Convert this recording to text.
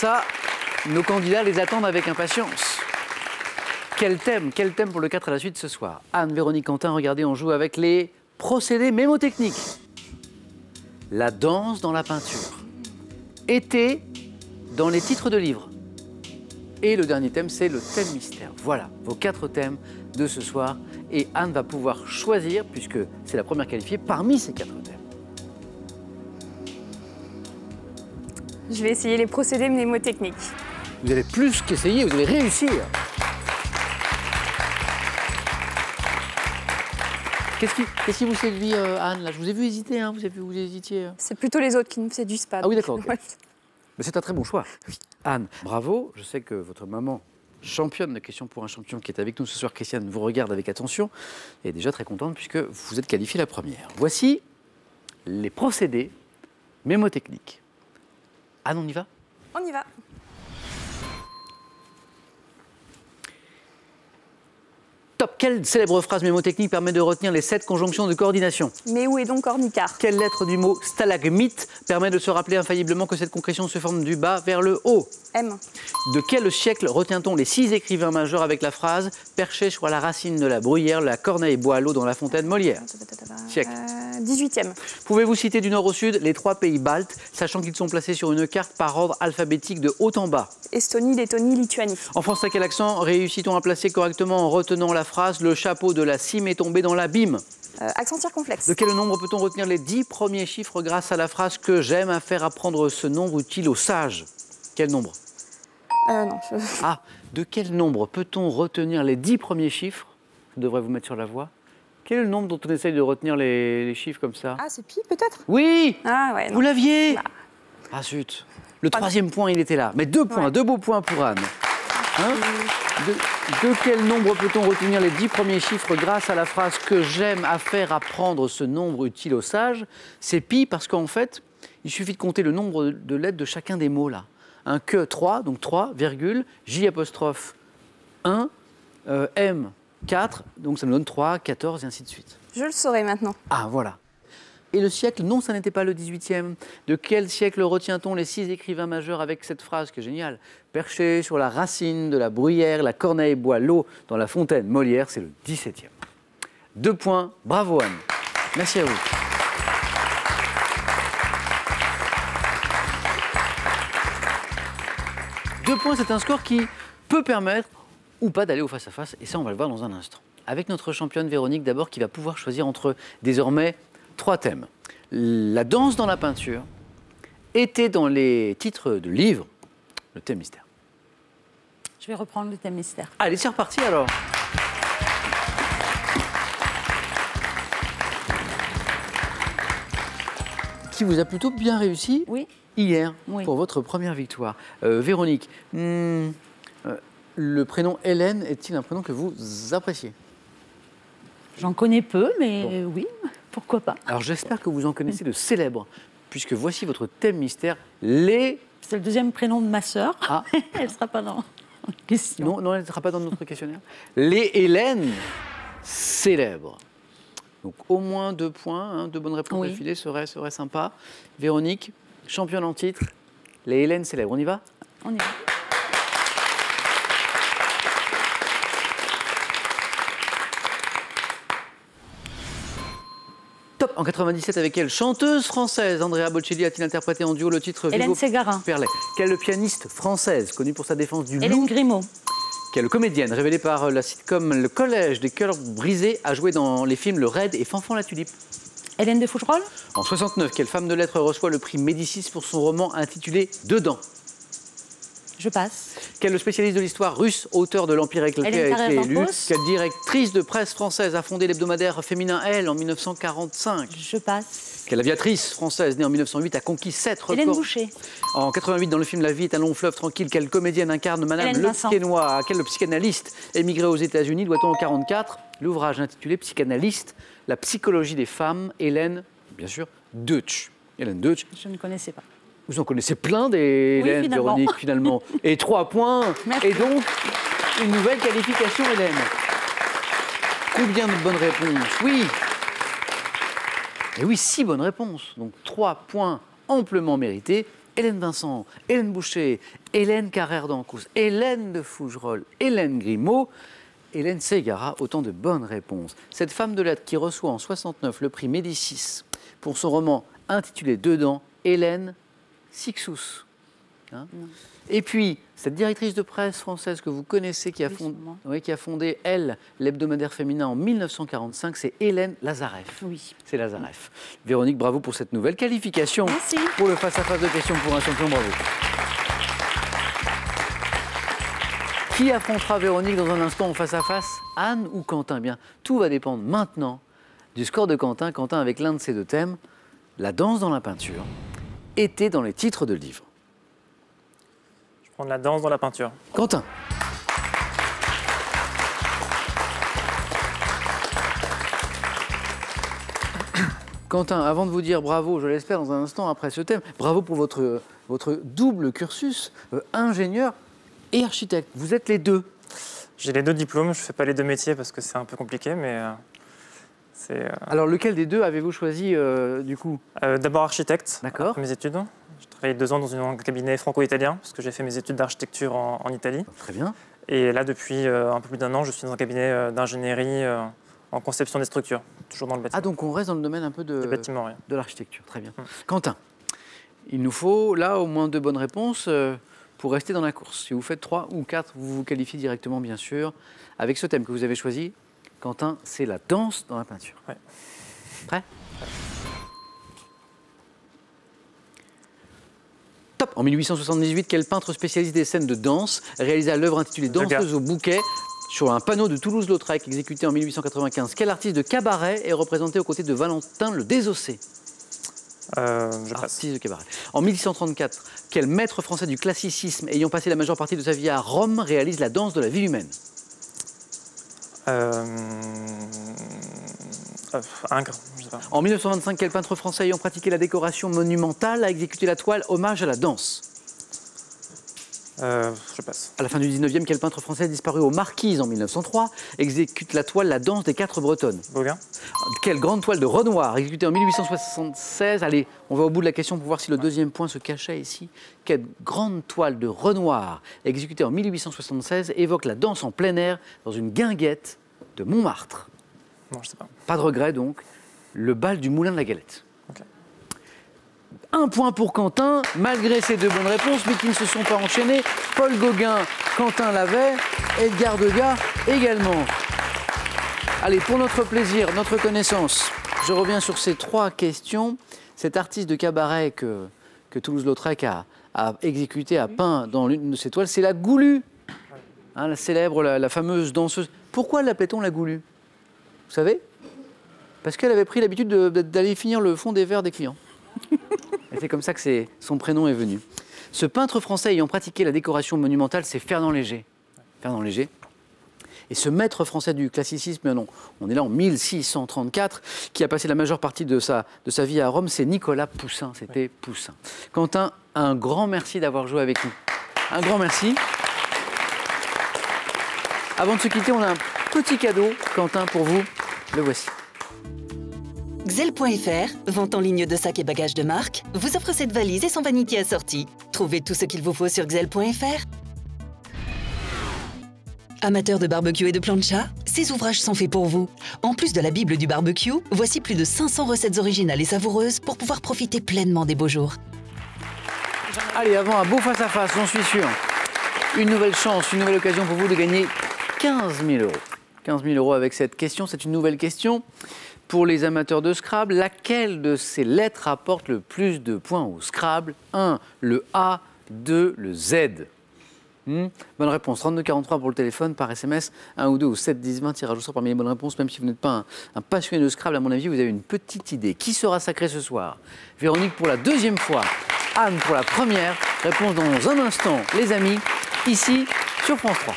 ça, nos candidats les attendent avec impatience. Quel thème pour le 4 à la suite ce soir? Anne, Véronique, Quentin, regardez, on joue avec les procédés mémotechniques. La danse dans la peinture. Été dans les titres de livres. Et le dernier thème, c'est le thème mystère. Voilà, vos 4 thèmes de ce soir. Et Anne va pouvoir choisir, puisque c'est la première qualifiée, parmi ces 4 thèmes. Je vais essayer les procédés mnémotechniques. Vous allez plus qu'essayer, vous allez réussir. Qu'est-ce qui vous séduit, Anne là? Je vous ai vu hésiter, hein, vous hésitiez. C'est plutôt les autres qui ne me séduisent pas. Ah oui, d'accord. Okay. Ouais. Mais c'est un très bon choix. Oui. Anne, bravo. Je sais que votre maman, championne de questions pour un champion, qui est avec nous ce soir, Christiane, vous regarde avec attention. Et est déjà très contente puisque vous êtes qualifiée la première. Voici les procédés mémotechniques. Anne, on y va? On y va. Top. Quelle célèbre phrase mémotechnique permet de retenir les 7 conjonctions de coordination? Mais où est donc Ornicard? Quelle lettre du mot stalagmite permet de se rappeler infailliblement que cette concrétion se forme du bas vers le haut? M. De quel siècle retient-on les 6 écrivains majeurs avec la phrase « Perché sur la racine de la bruyère, la corneille boit l'eau dans la fontaine Molière » Siècle. 18e. Pouvez-vous citer du nord au sud les 3 pays baltes, sachant qu'ils sont placés sur une carte par ordre alphabétique de haut en bas? Estonie, Lettonie, Lituanie. En France, à quel accent réussit-on à placer correctement en retenant la phrase « Le chapeau de la cime est tombé dans l'abîme » Accent circonflexe. De quel nombre peut-on retenir les 10 premiers chiffres grâce à la phrase « Que j'aime à faire apprendre ce nombre utile aux sages » Quel nombre? Non, Ah, de quel nombre peut-on retenir les 10 premiers chiffres? Je devrais vous mettre sur la voie. Quel est le nombre dont on essaye de retenir les chiffres comme ça? Ah, c'est pi peut-être? Oui. Ah ouais. Non. Vous l'aviez? Bah. Ah zut. Le 3e point, il était là. Mais 2 points, 2 beaux points pour Anne. Hein? De quel nombre peut-on retenir les 10 premiers chiffres grâce à la phrase « Que j'aime à faire apprendre ce nombre utile aux sages » C'est pi parce qu'en fait, il suffit de compter le nombre de lettres de chacun des mots là. Un que 3, donc 3, virgule, J apostrophe 1, M 4, donc ça me donne 3, 14 et ainsi de suite. Je le saurai maintenant. Ah, voilà. Et le siècle, non, ça n'était pas le 18e. De quel siècle retient-on les 6 écrivains majeurs avec cette phrase qui est géniale? Perché sur la racine de la bruyère, la corneille boit l'eau dans la fontaine Molière, c'est le 17e. 2 points, bravo Anne. Merci à vous. Deux points, c'est un score qui peut permettre ou pas d'aller au face-à-face. Et ça, on va le voir dans un instant. Avec notre championne Véronique, d'abord, qui va pouvoir choisir entre, désormais, 3 thèmes. La danse dans la peinture, été dans les titres de livres, le thème mystère. Je vais reprendre le thème mystère. Allez, c'est reparti alors. Qui vous a plutôt bien réussi? Oui. Hier, oui. Pour votre première victoire. Véronique, le prénom Hélène est-il un prénom que vous appréciez? J'en connais peu, mais bon. Oui, pourquoi pas. Alors j'espère que vous en connaissez de célèbres, puisque voici votre thème mystère, les... C'est le 2e prénom de ma sœur. Ah. Elle ne sera pas dans la question. Non, elle ne sera pas dans notre questionnaire. Les Hélènes célèbres. Donc au moins 2 points, hein, 2 bonnes réponses d'affilée serait sympa. Véronique, championne en titre, les Hélènes célèbres. On y va? On y va. Top. En 97, avec quelle chanteuse française Andrea Bocelli a-t-il interprété en duo le titre Hélène Ségara. Perlet? Quelle pianiste française, connue pour sa défense du Hélène loup? Grimaud. Quelle comédienne, révélée par la sitcom Le Collège des Cœurs Brisés, a joué dans les films Le Raid et Fanfan la Tulipe? Hélène de Fougerolles. En 69, quelle femme de lettres reçoit le prix Médicis pour son roman intitulé Dedans? Je passe. Quel spécialiste de l'histoire russe, auteur de l'Empire éclaté, a été élu? Quelle directrice de presse française a fondé l'hebdomadaire féminin Elle en 1945? Je passe. Quelle aviatrice française née en 1908 a conquis 7 records? Hélène Boucher. En 88, dans le film La vie est un long fleuve tranquille, quelle comédienne incarne Madame Le Quesnoy? À quel psychanalyste émigré aux États-Unis doit-on en 1944 l'ouvrage intitulé Psychanalyste, la psychologie des femmes? Hélène, bien sûr, Deutsch. Hélène Deutsch. Je ne connaissais pas. Vous en connaissez plein des Hélène, Véronique, finalement. Et 3 points. Merci. Et donc, une nouvelle qualification, Hélène. Combien de bonnes réponses? Oui. Et oui, 6 bonnes réponses. Donc 3 points amplement mérités. Hélène Vincent, Hélène Boucher, Hélène Carrère d'Ancous, Hélène de Fougerolles, Hélène Grimaud, Hélène Ségara, autant de bonnes réponses. Cette femme de lettres qui reçoit en 69 le prix Médicis pour son roman intitulé Dedans, Hélène Cixous. Hein, et puis, cette directrice de presse française que vous connaissez, qui a fondé, elle, l'hebdomadaire féminin en 1945, c'est Hélène Lazareff. Oui. C'est Lazareff. Véronique, bravo pour cette nouvelle qualification. Merci. Pour le face-à-face de questions pour un champion, bravo. Qui affrontera Véronique dans un instant en face-à-face, Anne ou Quentin? Eh bien, tout va dépendre maintenant du score de Quentin. Quentin avec l'un de ses deux thèmes, la danse dans la peinture, était dans les titres de livres. Je prends de la danse dans la peinture. Quentin. Quentin, avant de vous dire bravo, je l'espère dans un instant après ce thème, bravo pour votre double cursus, ingénieur et architecte. Vous êtes les deux. J'ai les deux diplômes, je ne fais pas les deux métiers parce que c'est un peu compliqué, mais c'est... Alors lequel des deux avez-vous choisi du coup? D'abord architecte, D'accord. après mes études. J'ai travaillé 2 ans dans un cabinet franco-italien parce que j'ai fait mes études d'architecture en Italie. Très bien. Et là, depuis un peu plus d'1 an, je suis dans un cabinet d'ingénierie en conception des structures, toujours dans le bâtiment. Ah, donc on reste dans le domaine un peu de l'architecture. Très bien. Quentin, il nous faut là au moins 2 bonnes réponses pour rester dans la course. Si vous faites 3 ou 4, vous vous qualifiez directement, bien sûr. Avec ce thème que vous avez choisi, Quentin, c'est la danse dans la peinture. Ouais. Prêt? Top. En 1878, quel peintre spécialiste des scènes de danse réalisa l'œuvre intitulée Danseuse au bouquet sur un panneau de Toulouse-Lautrec, exécuté en 1895? Quel artiste de cabaret est représenté aux côtés de Valentin le Désossé? Je passe. Artiste de cabaret. En 1834, quel maître français du classicisme, ayant passé la majeure partie de sa vie à Rome, réalise la danse de la vie humaine? Ingres, je sais pas. En 1925, quel peintre français ayant pratiqué la décoration monumentale a exécuté la toile Hommage à la danse? Je passe. À la fin du 19e, quel peintre français disparu aux Marquises en 1903 exécute la toile La danse des 4 Bretonnes? Gauguin. Quelle grande toile de Renoir exécutée en 1876? Allez, on va au bout de la question pour voir si le deuxième point se cachait ici. Quelle grande toile de Renoir exécutée en 1876 évoque la danse en plein air dans une guinguette de Montmartre? Non, je sais pas. Pas de regret donc, le bal du Moulin de la Galette. Okay. 1 point pour Quentin, malgré ces 2 bonnes réponses, mais qui ne se sont pas enchaînées. Paul Gauguin, Quentin l'avait, Edgar Degas également. Allez, pour notre plaisir, notre connaissance, je reviens sur ces 3 questions. Cet artiste de cabaret que Toulouse-Lautrec a exécuté, a peint dans l'une de ses toiles, c'est la Goulue, hein, la célèbre, la fameuse danseuse. Pourquoi l'appelait-on la Goulue? Vous savez? Parce qu'elle avait pris l'habitude d'aller finir le fond des verres des clients. Et c'est comme ça que son prénom est venu. Ce peintre français ayant pratiqué la décoration monumentale, c'est Fernand Léger. Fernand Léger. Et ce maître français du classicisme, non, on est là en 1634, qui a passé la majeure partie de sa vie à Rome, c'est Nicolas Poussin. C'était Poussin. Quentin, un grand merci d'avoir joué avec nous. Un grand merci. Avant de se quitter, on a un petit cadeau, Quentin, pour vous. Le voici. Xel.fr, vente en ligne de sacs et bagages de marque, vous offre cette valise et son vanity assorti. Trouvez tout ce qu'il vous faut sur Xel.fr. Amateurs de barbecue et de plancha, ces ouvrages sont faits pour vous. En plus de la Bible du barbecue, voici plus de 500 recettes originales et savoureuses pour pouvoir profiter pleinement des beaux jours. Allez, avant un beau face-à-face, j'en suis sûr. Une nouvelle chance, une nouvelle occasion pour vous de gagner 15 000 €. 15 000 € avec cette question, c'est une nouvelle question. Pour les amateurs de Scrabble, laquelle de ces lettres apporte le plus de points au Scrabble? 1, le A, 2, le Z. Bonne réponse, 3243 pour le téléphone, par SMS, 1 ou 2 ou 7, 10, 20, tirage au sort parmi les bonnes réponses. Même si vous n'êtes pas un passionné de Scrabble, à mon avis, vous avez une petite idée. Qui sera sacré ce soir? Véronique pour la 2e fois, Anne pour la 1re. Réponse dans un instant, les amis, ici sur France 3.